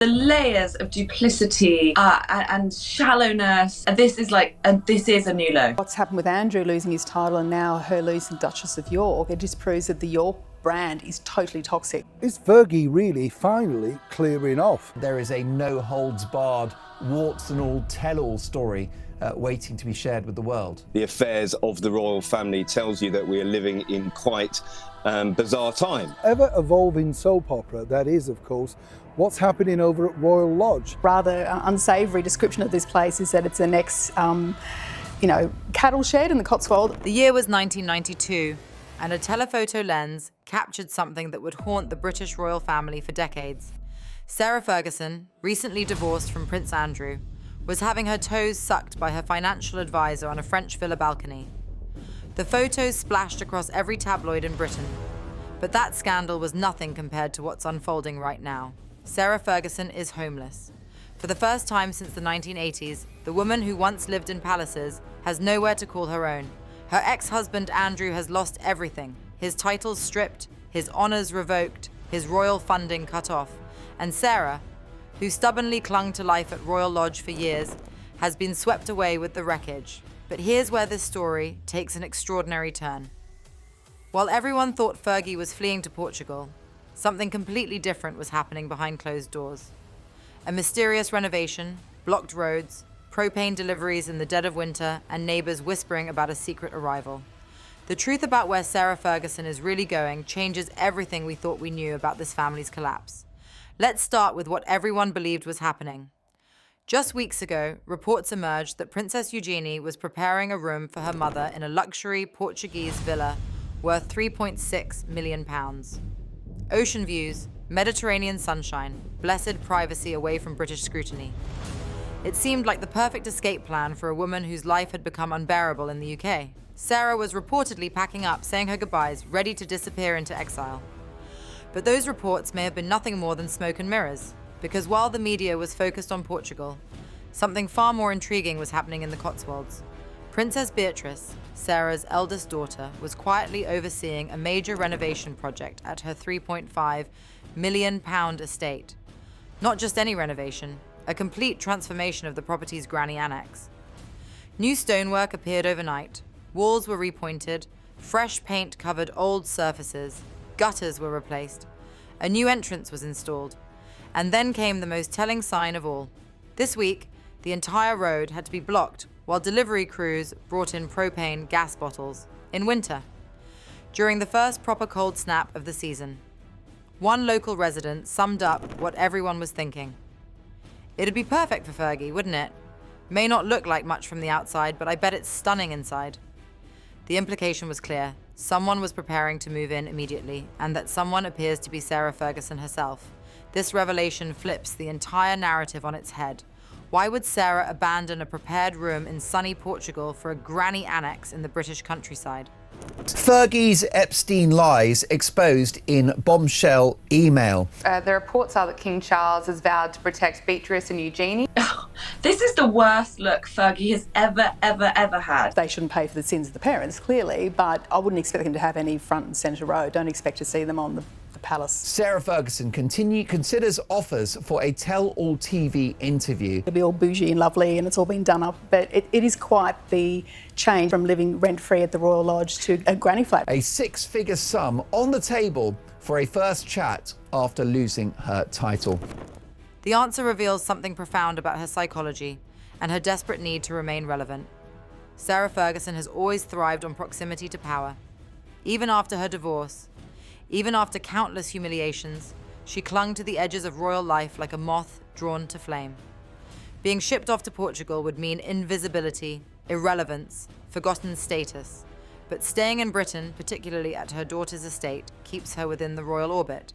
The layers of duplicity and shallowness. This is a new low. What's happened with Andrew losing his title and now her losing Duchess of York, it just proves that the York brand is totally toxic. Is Fergie really finally clearing off? There is a no-holds-barred, warts and all tell-all story waiting to be shared with the world. The affairs of the royal family tells you that we are living in quite bizarre time. Ever-evolving soap opera, that is, of course, what's happening over at Royal Lodge. Rather unsavoury description of this place is that it's an cattle shed in the Cotswolds. The year was 1992, and a telephoto lens captured something that would haunt the British royal family for decades. Sarah Ferguson, recently divorced from Prince Andrew, was having her toes sucked by her financial advisor on a French villa balcony. The photos splashed across every tabloid in Britain, but that scandal was nothing compared to what's unfolding right now. Sarah Ferguson is homeless. For the first time since the 1980s, the woman who once lived in palaces has nowhere to call her own. Her ex-husband Andrew has lost everything. His titles stripped, his honours revoked, his royal funding cut off. And Sarah, who stubbornly clung to life at Royal Lodge for years, has been swept away with the wreckage. But here's where this story takes an extraordinary turn. While everyone thought Fergie was fleeing to Portugal, something completely different was happening behind closed doors. A mysterious renovation, blocked roads, propane deliveries in the dead of winter, and neighbours whispering about a secret arrival. The truth about where Sarah Ferguson is really going changes everything we thought we knew about this family's collapse. Let's start with what everyone believed was happening. Just weeks ago, reports emerged that Princess Eugenie was preparing a room for her mother in a luxury Portuguese villa worth £3.6 million. Ocean views, Mediterranean sunshine, blessed privacy away from British scrutiny. It seemed like the perfect escape plan for a woman whose life had become unbearable in the UK. Sarah was reportedly packing up, saying her goodbyes, ready to disappear into exile. But those reports may have been nothing more than smoke and mirrors, because while the media was focused on Portugal, something far more intriguing was happening in the Cotswolds. Princess Beatrice, Sarah's eldest daughter, was quietly overseeing a major renovation project at her £3.5 million estate. Not just any renovation, a complete transformation of the property's granny annex. New stonework appeared overnight, walls were repointed, fresh paint covered old surfaces, gutters were replaced, a new entrance was installed, and then came the most telling sign of all. This week, the entire road had to be blocked while delivery crews brought in propane gas bottles in winter, during the first proper cold snap of the season. One local resident summed up what everyone was thinking. It'd be perfect for Fergie, wouldn't it? May not look like much from the outside, but I bet it's stunning inside. The implication was clear. Someone was preparing to move in immediately, and that someone appears to be Sarah Ferguson herself. This revelation flips the entire narrative on its head. Why would Sarah abandon a prepared room in sunny Portugal for a granny annex in the British countryside? Fergie's Epstein lies exposed in bombshell email. The reports are that King Charles has vowed to protect Beatrice and Eugenie. This is the worst look Fergie has ever had. They shouldn't pay for the sins of the parents, clearly, but I wouldn't expect them to have any front and centre row. Don't expect to see them on the palace. Sarah Ferguson considers offers for a tell-all TV interview. It'll be all bougie and lovely and it's all been done up, but it is quite the change from living rent-free at the Royal Lodge to a granny flat. A six-figure sum on the table for a first chat after losing her title. The answer reveals something profound about her psychology and her desperate need to remain relevant. Sarah Ferguson has always thrived on proximity to power. Even after her divorce, even after countless humiliations, she clung to the edges of royal life like a moth drawn to flame. Being shipped off to Portugal would mean invisibility, irrelevance, forgotten status. But staying in Britain, particularly at her daughter's estate, keeps her within the royal orbit.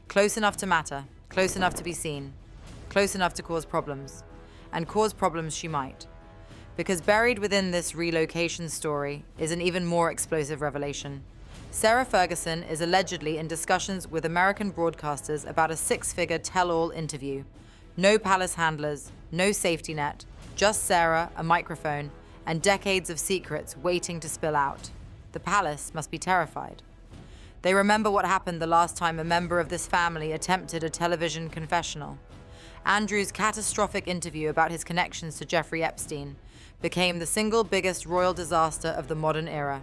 Close enough to matter, close enough to be seen, close enough to cause problems. And cause problems she might. Because buried within this relocation story is an even more explosive revelation. Sarah Ferguson is allegedly in discussions with American broadcasters about a six-figure tell-all interview. No palace handlers, no safety net, just Sarah, a microphone, and decades of secrets waiting to spill out. The palace must be terrified. They remember what happened the last time a member of this family attempted a television confessional. Andrew's catastrophic interview about his connections to Jeffrey Epstein became the single biggest royal disaster of the modern era.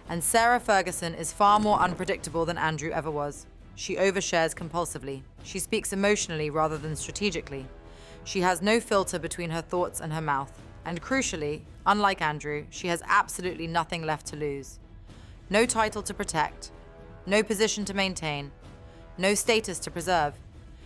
And Sarah Ferguson is far more unpredictable than Andrew ever was. She overshares compulsively. She speaks emotionally rather than strategically. She has no filter between her thoughts and her mouth. And crucially, unlike Andrew, she has absolutely nothing left to lose. No title to protect, no position to maintain, no status to preserve.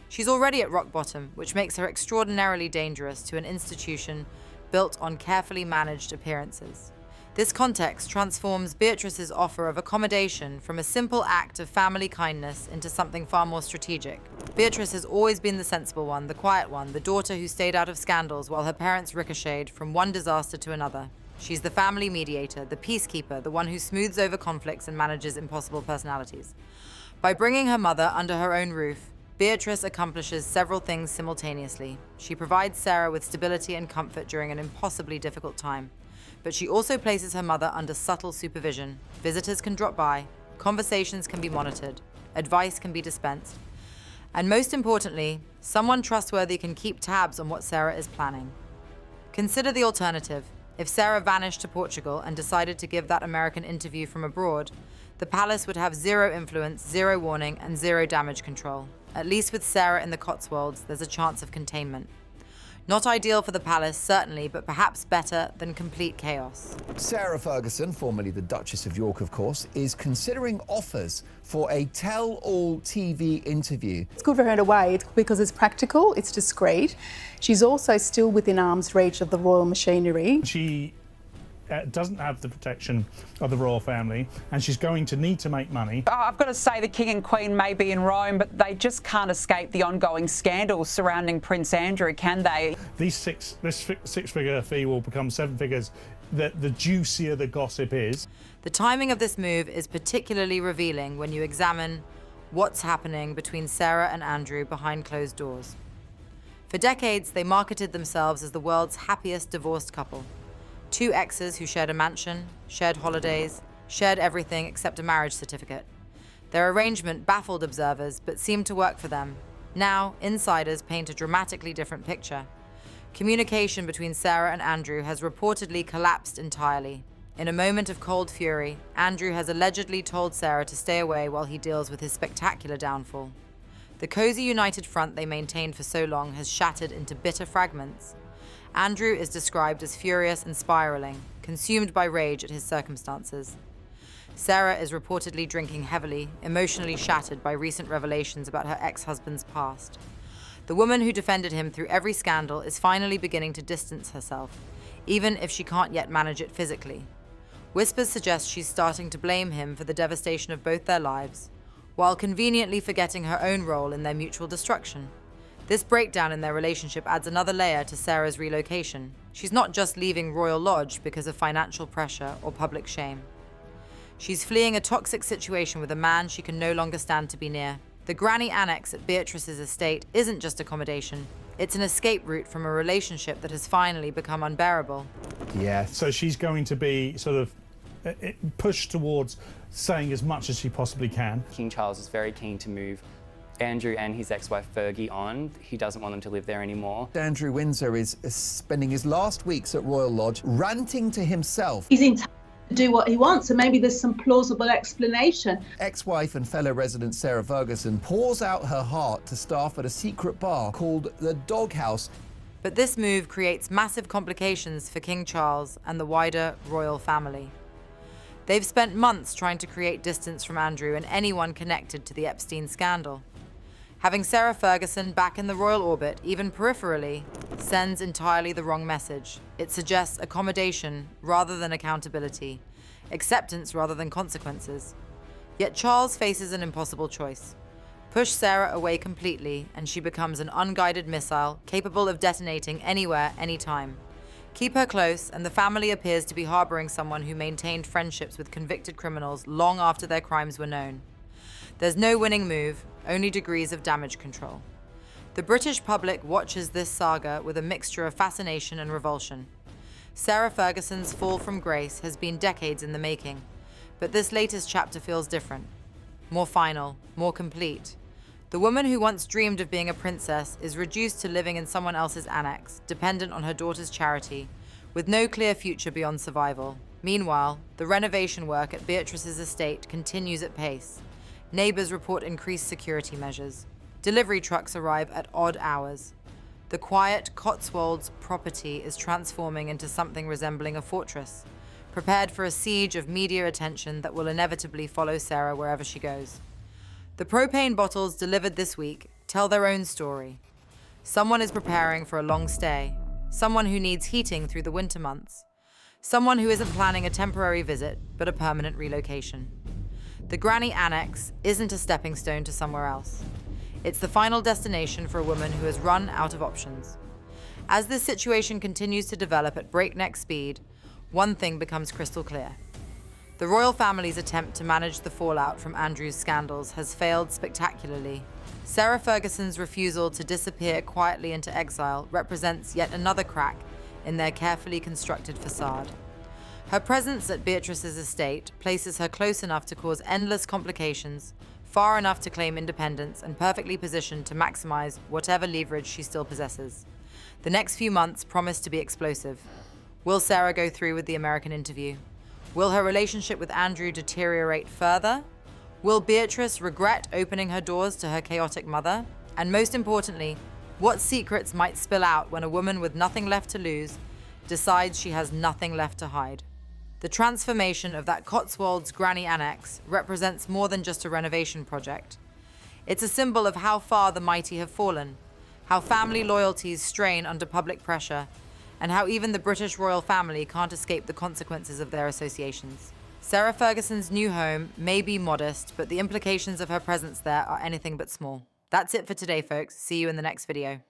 She's already at rock bottom, which makes her extraordinarily dangerous to an institution built on carefully managed appearances. This context transforms Beatrice's offer of accommodation from a simple act of family kindness into something far more strategic. Beatrice has always been the sensible one, the quiet one, the daughter who stayed out of scandals while her parents ricocheted from one disaster to another. She's the family mediator, the peacekeeper, the one who smooths over conflicts and manages impossible personalities. By bringing her mother under her own roof, Beatrice accomplishes several things simultaneously. She provides Sarah with stability and comfort during an impossibly difficult time. But she also places her mother under subtle supervision. Visitors can drop by, conversations can be monitored, advice can be dispensed. And most importantly, someone trustworthy can keep tabs on what Sarah is planning. Consider the alternative. If Sarah vanished to Portugal and decided to give that American interview from abroad, the palace would have zero influence, zero warning, and zero damage control. At least with Sarah in the Cotswolds, there's a chance of containment. Not ideal for the palace, certainly, but perhaps better than complete chaos. Sarah Ferguson, formerly the Duchess of York, of course, is considering offers for a tell-all TV interview. It's good for her in a way because it's practical, it's discreet. She's also still within arm's reach of the royal machinery. She doesn't have the protection of the royal family, and she's going to need to make money. I've got to say the King and Queen may be in Rome, but they just can't escape the ongoing scandals surrounding Prince Andrew, can they? This six-figure fee will become seven figures, the juicier the gossip is. The timing of this move is particularly revealing when you examine what's happening between Sarah and Andrew behind closed doors. For decades, they marketed themselves as the world's happiest divorced couple. Two exes who shared a mansion, shared holidays, shared everything except a marriage certificate. Their arrangement baffled observers, but seemed to work for them. Now, insiders paint a dramatically different picture. Communication between Sarah and Andrew has reportedly collapsed entirely. In a moment of cold fury, Andrew has allegedly told Sarah to stay away while he deals with his spectacular downfall. The cozy united front they maintained for so long has shattered into bitter fragments. Andrew is described as furious and spiraling, consumed by rage at his circumstances. Sarah is reportedly drinking heavily, emotionally shattered by recent revelations about her ex-husband's past. The woman who defended him through every scandal is finally beginning to distance herself, even if she can't yet manage it physically. Whispers suggest she's starting to blame him for the devastation of both their lives, while conveniently forgetting her own role in their mutual destruction. This breakdown in their relationship adds another layer to Sarah's relocation. She's not just leaving Royal Lodge because of financial pressure or public shame. She's fleeing a toxic situation with a man she can no longer stand to be near. The granny annex at Beatrice's estate isn't just accommodation. It's an escape route from a relationship that has finally become unbearable. Yeah, so she's going to be sort of pushed towards saying as much as she possibly can. King Charles is very keen to move Andrew and his ex-wife Fergie on. He doesn't want them to live there anymore. Andrew Windsor is spending his last weeks at Royal Lodge ranting to himself. He's entitled to do what he wants, and maybe there's some plausible explanation. Ex-wife and fellow resident Sarah Ferguson pours out her heart to staff at a secret bar called the Doghouse. But this move creates massive complications for King Charles and the wider royal family. They've spent months trying to create distance from Andrew and anyone connected to the Epstein scandal. Having Sarah Ferguson back in the royal orbit, even peripherally, sends entirely the wrong message. It suggests accommodation rather than accountability, acceptance rather than consequences. Yet Charles faces an impossible choice. Push Sarah away completely, and she becomes an unguided missile capable of detonating anywhere, anytime. Keep her close, and the family appears to be harboring someone who maintained friendships with convicted criminals long after their crimes were known. There's no winning move, only degrees of damage control. The British public watches this saga with a mixture of fascination and revulsion. Sarah Ferguson's fall from grace has been decades in the making, but this latest chapter feels different. More final, more complete. The woman who once dreamed of being a princess is reduced to living in someone else's annex, dependent on her daughter's charity, with no clear future beyond survival. Meanwhile, the renovation work at Beatrice's estate continues at pace. Neighbors report increased security measures. Delivery trucks arrive at odd hours. The quiet Cotswolds property is transforming into something resembling a fortress, prepared for a siege of media attention that will inevitably follow Sarah wherever she goes. The propane bottles delivered this week tell their own story. Someone is preparing for a long stay, someone who needs heating through the winter months, someone who isn't planning a temporary visit, but a permanent relocation. The Granny Annex isn't a stepping stone to somewhere else. It's the final destination for a woman who has run out of options. As this situation continues to develop at breakneck speed, one thing becomes crystal clear. The royal family's attempt to manage the fallout from Andrew's scandals has failed spectacularly. Sarah Ferguson's refusal to disappear quietly into exile represents yet another crack in their carefully constructed facade. Her presence at Beatrice's estate places her close enough to cause endless complications, far enough to claim independence, and perfectly positioned to maximize whatever leverage she still possesses. The next few months promise to be explosive. Will Sarah go through with the American interview? Will her relationship with Andrew deteriorate further? Will Beatrice regret opening her doors to her chaotic mother? And most importantly, what secrets might spill out when a woman with nothing left to lose decides she has nothing left to hide? The transformation of that Cotswolds Granny Annex represents more than just a renovation project. It's a symbol of how far the mighty have fallen, how family loyalties strain under public pressure, and how even the British royal family can't escape the consequences of their associations. Sarah Ferguson's new home may be modest, but the implications of her presence there are anything but small. That's it for today, folks. See you in the next video.